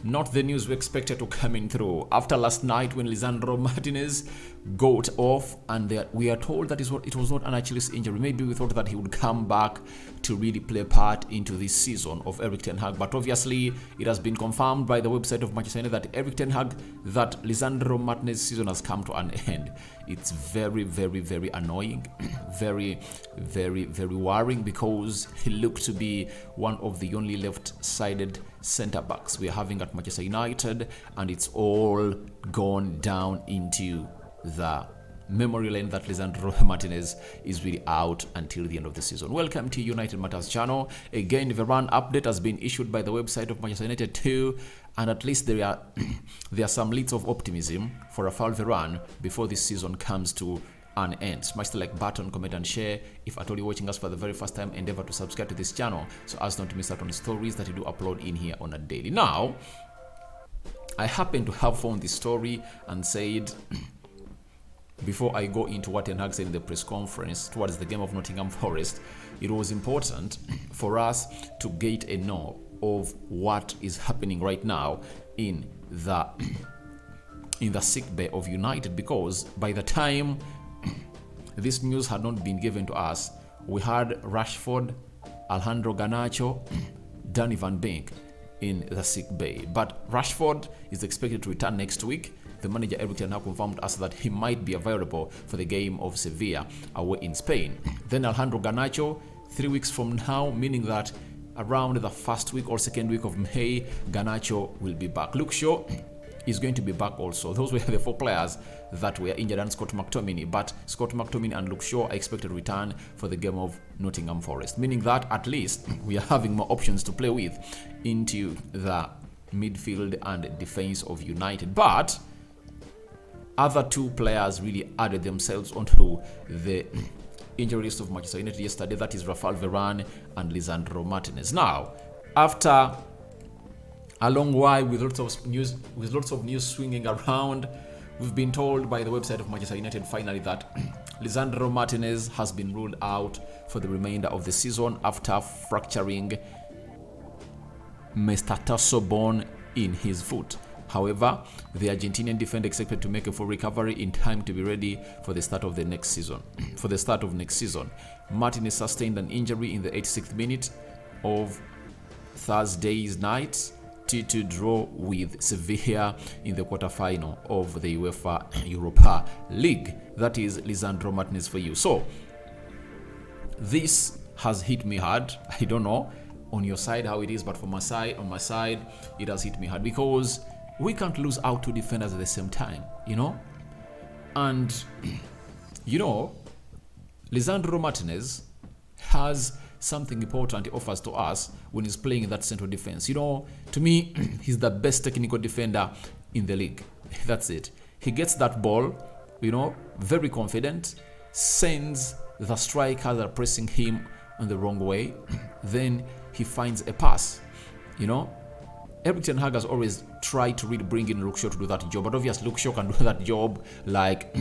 not the news we expected to come in through. After last night when Lisandro Martinez got off, and we are told that it was not an Achilles injury. Maybe we thought that he would come back to really play a part into this season of Erik ten Hag. But obviously, it has been confirmed by the website of Manchester United that Erik ten Hag, that Lisandro Martinez's season has come to an end. It's very, very, very annoying, very, very, very worrying, because he looked to be one of the only left-sided centre-backs we are having at Manchester United, and it's all gone down into the memory lane that Lisandro Martinez is really out until the end of the season. Welcome to United Matters channel. Again, the Varane update has been issued by the website of Manchester United too, and at least there are some leads of optimism for Raphael Varane before this season comes to an end. Smash the like button, comment and share. If at all you're watching us for the very first time, endeavor to subscribe to this channel so as not to miss out on the stories that we do upload in here on a daily. Now, I happen to have found this story and said, before I go into what Ten Hag said in the press conference towards the game of Nottingham Forest, it was important for us to get a know of what is happening right now in the sick bay of United, because by the time this news had not been given to us, we had Rashford, Alejandro Garnacho, Danny Van Beek in the sick bay. But Rashford is expected to return next week. The manager Erik ten Hag confirmed us that he might be available for the game of Sevilla away in Spain. Then Alejandro Garnacho, 3 weeks from now, meaning that around the first week or second week of May, Garnacho will be back. Luke Shaw is going to be back also. Those were the 4 players that were injured, and Scott McTominay. But Scott McTominay and Luke Shaw are expected to return for the game of Nottingham Forest, meaning that at least we are having more options to play with into the midfield and defense of United. But other 2 players really added themselves onto the injury list of Manchester United yesterday. That is Raphael Varane and Lisandro Martinez. Now, after a long while with lots of news swinging around, we've been told by the website of Manchester United finally that Lisandro Martinez has been ruled out for the remainder of the season after fracturing metatarsal bone in his foot. However, the Argentinian defender is expected to make a full recovery in time to be ready for the start of the next season. Martinez sustained an injury in the 86th minute of Thursday's night to draw with Sevilla in the quarterfinal of the UEFA Europa League. That is Lisandro Martinez for you. So this has hit me hard. I don't know on your side how it is, but on my side, it has hit me hard, because we can't lose out 2 defenders at the same time, And, Lisandro Martinez has something important he offers to us when he's playing in that central defense. To me, he's the best technical defender in the league. That's it. He gets that ball, very confident, sends the strikers that are pressing him in the wrong way. Then he finds a pass, Erik ten Hag has always tried to really bring in Luke Shaw to do that job, but obviously Luke Shaw can do that job like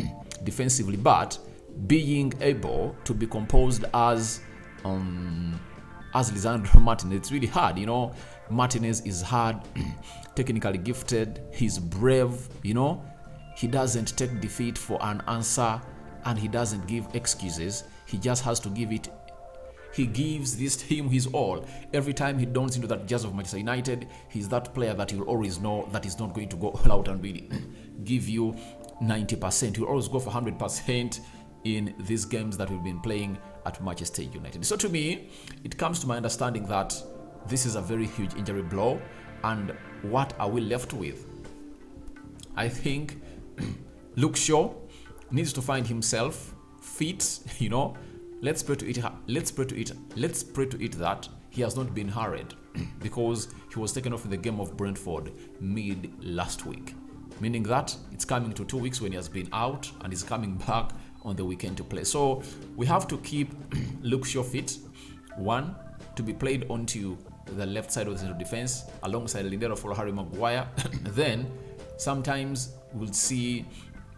defensively, but being able to be composed as Lisandro Martinez, it's really hard. Martinez is hard, technically gifted, he's brave, he doesn't take defeat for an answer, and he doesn't give excuses. He just has to give it. He gives this team his all. Every time he dons into that jersey of Manchester United, he's that player that you'll always know that he's not going to go all out and really give you 90%. He'll always go for 100% in these games that we've been playing at Manchester United. So to me, it comes to my understanding that this is a very huge injury blow. And what are we left with? I think Luke Shaw needs to find himself fit, Let's pray to it that he has not been hurried, because he was taken off in the game of Brentford mid last week, meaning that it's coming to 2 weeks when he has been out and is coming back on the weekend to play. So we have to keep Luke Shaw fit, one, to be played onto the left side of the central defense alongside Lindelof or Harry Maguire. Then sometimes we'll see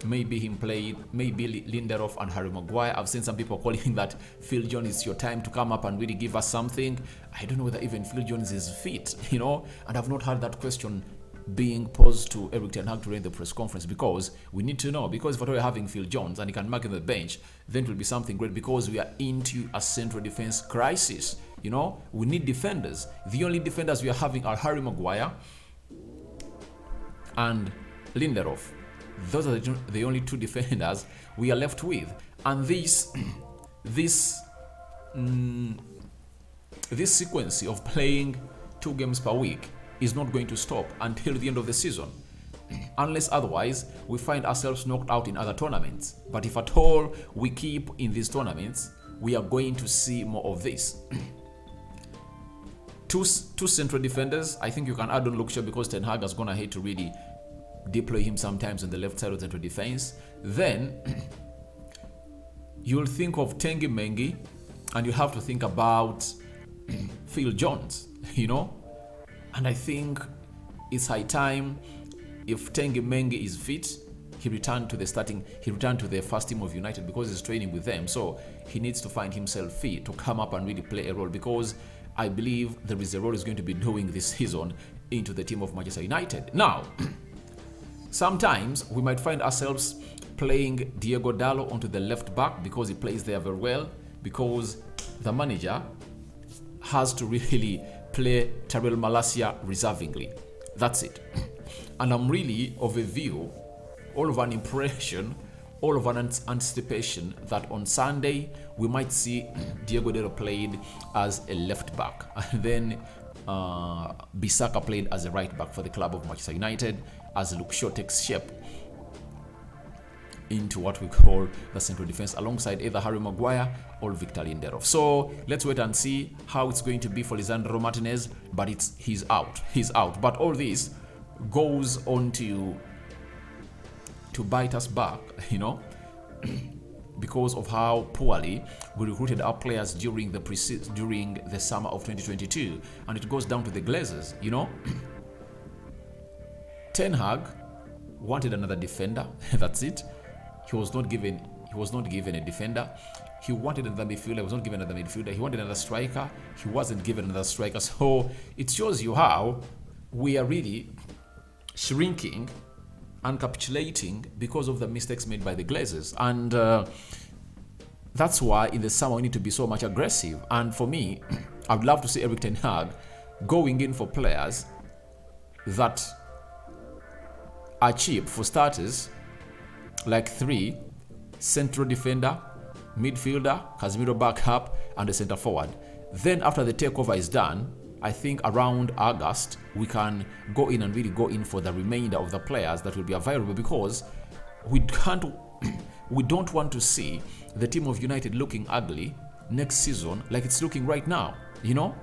maybe him play, maybe Lindelof and Harry Maguire. I've seen some people calling that Phil Jones, it's your time to come up and really give us something. I don't know whether even Phil Jones is fit, and I've not heard that question being posed to Eric Ten Hag during the press conference, because we need to know, because if we're having Phil Jones and he can mark in the bench, then it will be something great, because we are into a central defense crisis. You know, we need defenders. The only defenders we are having are Harry Maguire and Lindelof. Those are the only two defenders we are left with. And this sequence of playing 2 games per week is not going to stop until the end of the season, unless otherwise we find ourselves knocked out in other tournaments. But if at all we keep in these tournaments, we are going to see more of this. Two central defenders. I think you can add on Luke Shaw, because Ten Hag has gone ahead to really deploy him sometimes on the left side of the central defense. Then you'll think of Tengi Mengi, and you have to think about Phil Jones, you know. And I think it's high time, if Tengi Mengi is fit, he returned to the first team of United, because he's training with them. So he needs to find himself fit to come up and really play a role, because I believe there is a role he's going to be doing this season into the team of Manchester United. Now, sometimes we might find ourselves playing Diego Dallo onto the left back, because he plays there very well, because the manager has to really play Tyrell Malacia reservingly. That's it. And I'm really of a view, all of an impression, all of an anticipation that on Sunday we might see Diego Dallo played as a left back, and then Bissaka played as a right back for the club of Manchester United, as Luke Shaw takes shape into what we call the central defense, alongside either Harry Maguire or Victor Lindelof. So let's wait and see how it's going to be for Lisandro Martinez, but he's out. But all this goes on to bite us back, you know, because of how poorly we recruited our players during the summer of 2022, and it goes down to the Glazers, you know. Ten Hag wanted another defender. That's it. He was not given a defender. He wanted another midfielder. He was not given another midfielder. He wanted another striker. He wasn't given another striker. So it shows you how we are really shrinking and capitulating because of the mistakes made by the Glazers. And that's why in the summer we need to be so much aggressive. And for me, I would love to see Eric Ten Hag going in for players that are cheap. For starters, like 3 central defender, midfielder, Casemiro backup, and a centre forward. Then after the takeover is done, I think around August we can go in and really go in for the remainder of the players that will be available, because we don't want to see the team of United looking ugly next season like it's looking right now, you know.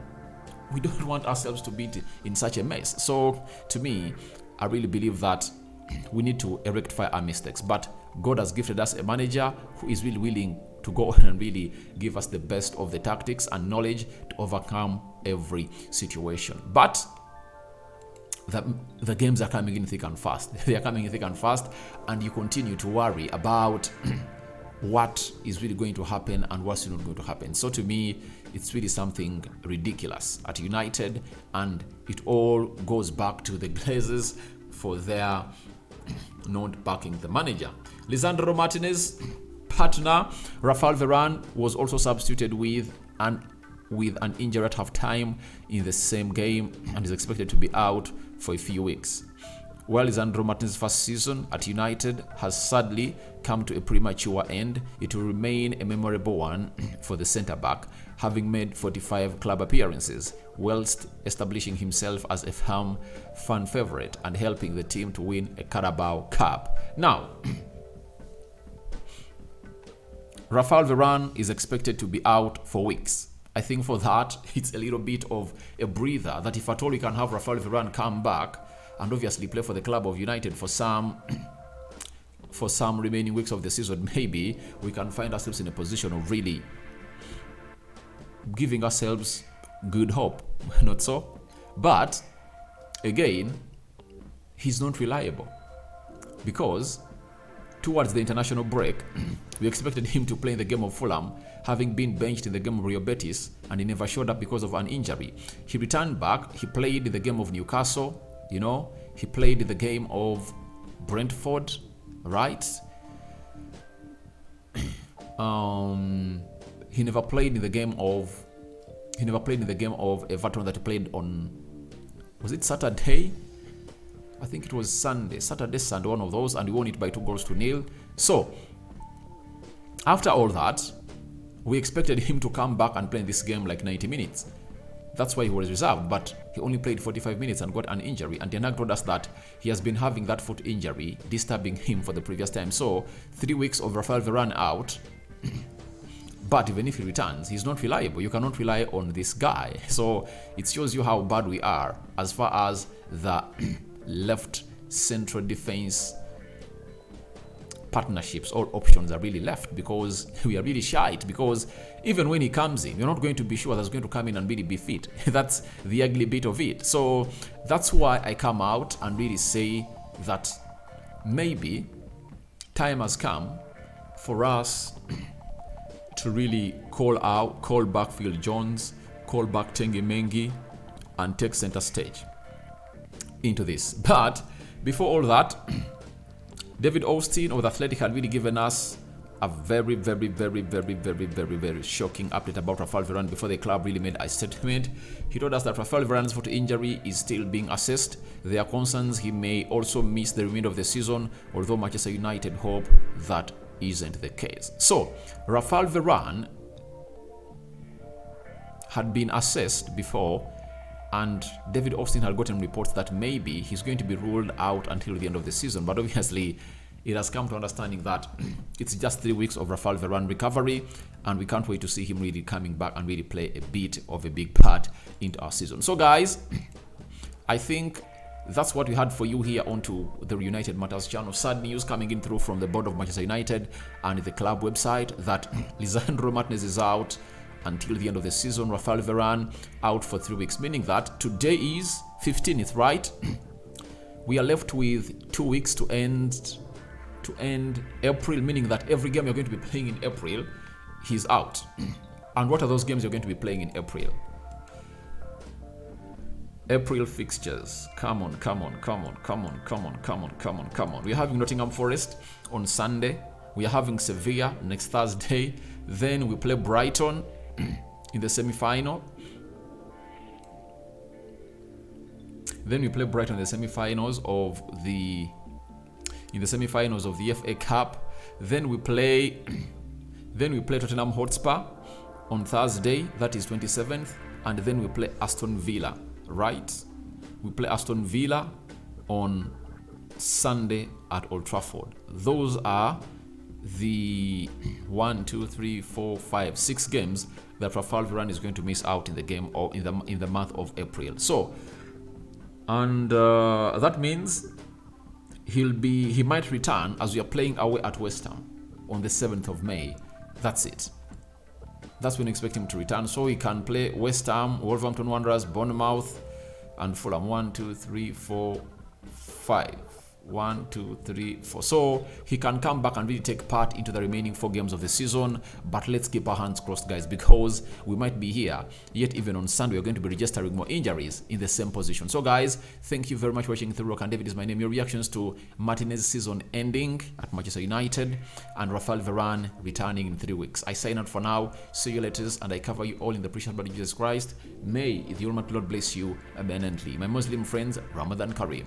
We don't want ourselves to be in such a mess. So to me, I really believe that we need to rectify our mistakes. But God has gifted us a manager who is really willing to go and really give us the best of the tactics and knowledge to overcome every situation. But the games are coming in thick and fast. They are coming in thick and fast, and you continue to worry about what is really going to happen and what's not going to happen. So to me, it's really something ridiculous at United, and it all goes back to the Glazers for their not backing the manager. Lisandro Martinez partner Raphael Varane was also substituted with an injury at half-time in the same game, and is expected to be out for a few weeks. While Lisandro Martinez's first season at United has sadly come to a premature end, it will remain a memorable one for the centre-back, having made 45 club appearances, whilst establishing himself as a firm fan favourite and helping the team to win a Carabao Cup. Now, Raphael Varane is expected to be out for weeks. I think for that, it's a little bit of a breather, that if at all we can have Raphael Varane come back and obviously play for the club of United for some remaining weeks of the season, maybe we can find ourselves in a position of really giving ourselves good hope. Not so? But again, he's not reliable, because towards the international break, we expected him to play in the game of Fulham, having been benched in the game of Real Betis, and he never showed up because of an injury. He returned back, he played in the game of Newcastle, you know, He played the game of Brentford, right? He never played in the game of Everton that he played on, was it Saturday? I think it was Sunday, one of those, and we won it by 2-0. So after all that, we expected him to come back and play in this game like 90 minutes. That's why he was reserved, but he only played 45 minutes and got an injury. And Ten Hag told us that he has been having that foot injury disturbing him for the previous time. So 3 weeks of Raphael Varane out. But even if he returns, he's not reliable. You cannot rely on this guy. So it shows you how bad we are as far as the left central defense partnerships or options are really left, because we are really shite. Because even when he comes in, you're not going to be sure that's going to come in and really be fit. That's the ugly bit of it. So that's why I come out and really say that maybe time has come for us to really call back Phil Jones, call back Tengi Mengi, and take center stage into this. But before all that, David Austin of The Athletic had really given us a very shocking update about Raphael Varane before the club really made a statement. He told us that Raphael Varane's foot injury is still being assessed. There are concerns he may also miss the remainder of the season, although Manchester United hope that isn't the case. So Raphael Varane had been assessed before, and David Austin had gotten reports that maybe he's going to be ruled out until the end of the season. But obviously, it has come to understanding that it's just 3 weeks of Raphael Varane recovery, and we can't wait to see him really coming back and really play a bit of a big part into our season. So guys, I think that's what we had for you here onto the United Matters channel. Sad news coming in through from the board of Manchester United and the club website that Lisandro Martinez is out until the end of the season. Raphael Varane out for 3 weeks, meaning that today is 15th, right? We are left with 2 weeks to end April, meaning that every game you're going to be playing in April, he's out. And what are those games you're going to be playing in April? April fixtures. Come on. We're having Nottingham Forest on Sunday. We are having Sevilla next Thursday. Then we play Brighton in the semi-final. Then we play Brighton in the semi-finals of the FA Cup. Then we play Tottenham Hotspur on Thursday, that is 27th, and then we play Aston Villa, right? We play Aston Villa on Sunday at Old Trafford. Those are the 6 games that Raphael Varane is going to miss out in the game or in the month of April. So, and that means he might return as we are playing away at West Ham on the 7th of May. That's it. That's when we expect him to return, so he can play West Ham, Wolverhampton Wanderers, Bournemouth, and Fulham. 1, 2, 3, 4, 5. 1, 2, 3, 4. So he can come back and really take part into the remaining 4 games of the season. But let's keep our hands crossed, guys, because we might be here. Yet even on Sunday, we're going to be registering more injuries in the same position. So guys, thank you very much for watching through. Rock and David is my name. Your reactions to Martinez's season ending at Manchester United and Raphael Varane returning in 3 weeks. I sign out for now. See you later, and I cover you all in the precious blood of Jesus Christ. May the Almighty Lord bless you abundantly. My Muslim friends, Ramadan Kareem.